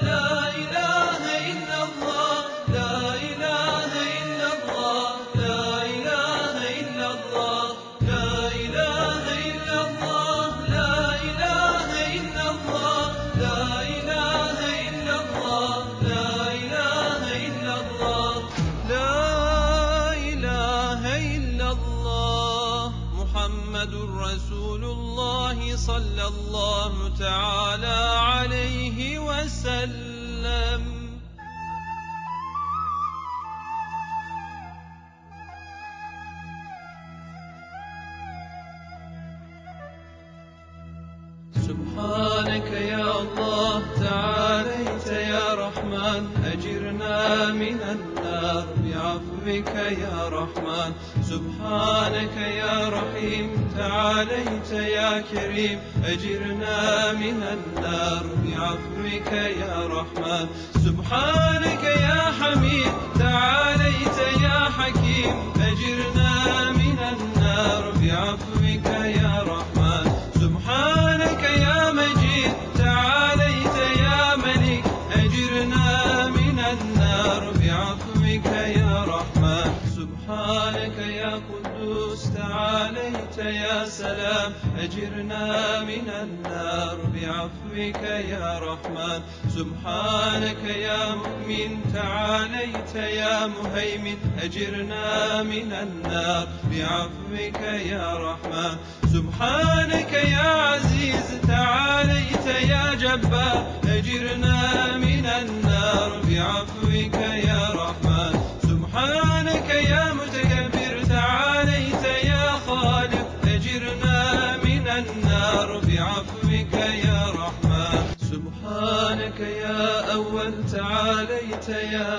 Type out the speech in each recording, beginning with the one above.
لا إله إلا الله، لا إله إلا الله، لا إله إلا الله، لا إله إلا الله، لا إله إلا الله، لا إله إلا الله، لا إله إلا الله، لا إله إلا الله. محمد رسول الله صلى الله تعالى عليه وسلم. سبحانك يا الله تعاليت يا رحمن، أجرنا من النار بعفوك يا رحمن. سبحانك يا رحيم تعاليت يا كريم، أجرنا من النار بعفوك يا رحمن. سبحانك يا حميد تعاليت يا حكيم، أجرنا من النار بعفوك يا رحمن. سبحانك يا مجيد تعاليت يا ملك، أجرنا من النار بعفوك يا رحمن. سبحانك يا قدوس تعاليت يا سلام، أجرنا من النار بعفوك يا رحمن. سبحانك يا مؤمن تعاليت يا مهيمن، أجرنا من النار بعفوك يا رحمن. سبحانك يا عزيز تعاليت يا جبار، أجرنا من النار بعفوك يا رحمن. سبحانك يا متكبر تعاليت يا خالق، أجرنا من النار بعفوك يا رحمن. سبحانك يا أول تعاليت يا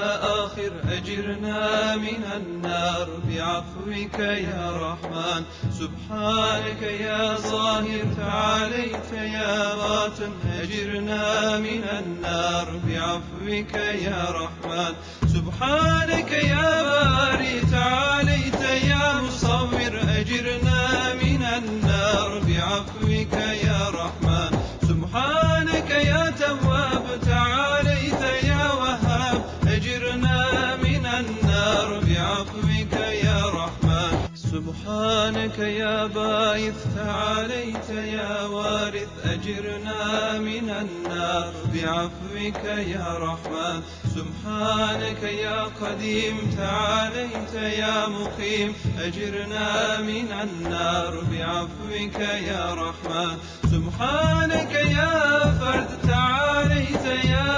آخر، أجرنا من النار بعفوك يا رحمن. سبحانك يا ظاهر تعاليت يا باطن، أجرنا من النار بعفوك يا رحمن. سبحانك يا باري تعاليت يا مصور، أجرنا من النار بعفوك يا رحمن. سبحانك يا تواب تعاليت يا وهاب، أجرنا من النار بعفوك يا رحمن. سبحانك يا باعث تعاليت يا وارث، أجرنا من النار بعفوك يا رحمن. سبحانك يا قديم تعاليت يا مقيم، أجرنا من النار بعفوك يا رحمن. سبحانك يا فرد تعاليت يا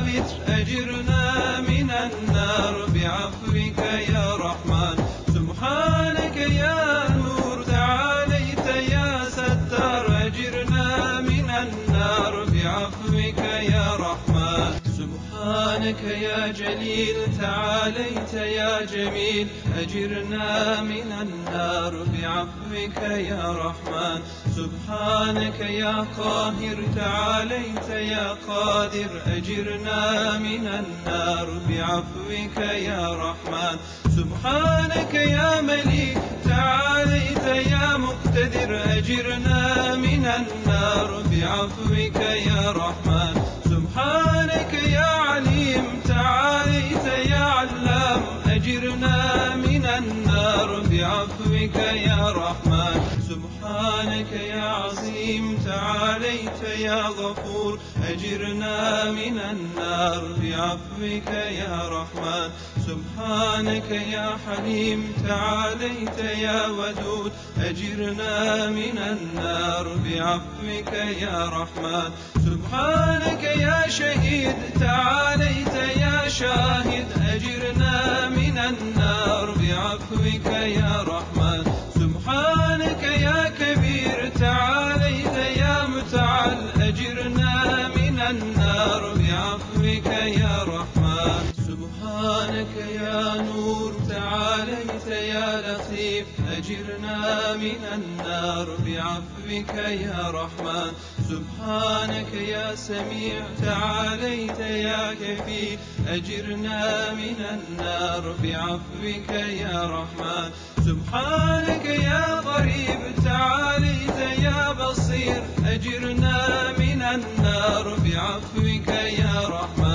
بتر، أجرنا من النار بعفوك يا رحمن. سبحانك يا نور تعاليت يا ستار، أجرنا من النار بعفوك يا رحمن. سبحانك يا جليل تعاليت يا جميل، أجرنا من النار بعفوك يا رحمن. سبحانك يا قاهر تعاليت يا قادر، أجرنا من النار بعفوك يا رحمن. سبحانك يا مليك تعاليت يا مقتدر، أجرنا من النار بعفوك يا رحمن. سبحانك يا عليم تعاليت يا علام، أجرنا من النار بعفوك يا رحمن. سبحانك يا عظيم تعاليت يا غفور، أجرنا من النار بعفوك يا رحمن. سبحانك يا حليم تعاليت يا ودود، أجرنا من النار بعفوك يا رحمن. سبحانك يا شهيد تعاليت يا شاهد، أجرنا من النار بعفوك يا رحمن. سبحانك يا كبير تعاليت يا متعال، أجرنا من النار بعفوك يا رحمن. سبحانك يا نور تعاليت يا لطيف، أجرنا من النار بعفوك يا رحمن. سبحانك يا سميع تعاليت يا كفيل، أجرنا من النار بعفوك يا رحمن. سبحانك يا قريب تعاليت يا بصير، أجرنا من النار بعفوك يا رحمن.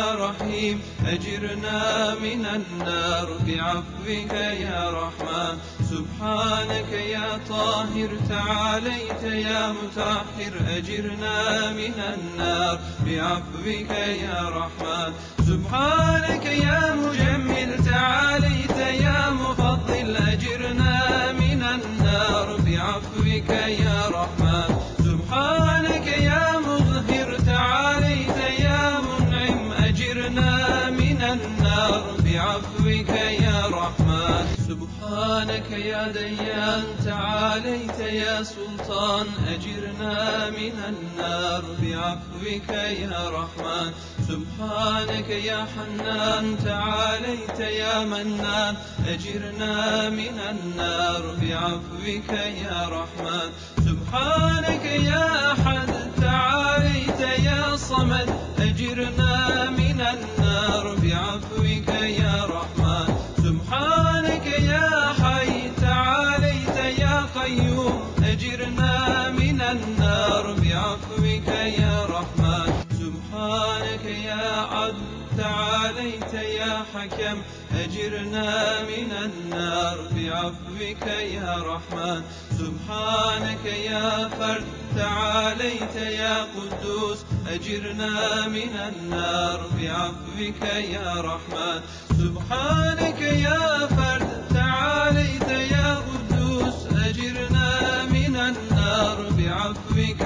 يا رحيم أجرنا من النار بعفوك يا رحمن سبحانك يا طاهر تعاليت يا مطهر أجرنا من النار بعفوك يا رحمن سبحانك يا مجمل تعاليت يا مفضل أجرنا من النار بعفوك يا رحمن سبحانك يا مظهر تعاليت يا منعم أجرنا من النار بعفوك يا رحمن سبحانك يا ديان تعاليت يا سلطان أجرنا من النار بعفوك يا رحمن سبحانك يا حنان تعاليت يا منان أجرنا من النار بعفوك يا رحمن سبحانك يا أحد تعاليت يا صمد أجرنا من النار بعفوك يا رحمن سبحانك يا حي تعاليت يا قيوم أجرنا من النار بعفوك يا رحمن سبحانك يا عدل تعاليت يا حكم أجرنا من النار بعفوك يا رحمن سبحانك يا فرد تعاليت يا قدوس أجرنا من النار بعفوك يا رحمن سبحانك يا فرد تعاليت يا قدوس أجرنا من النار بعفوك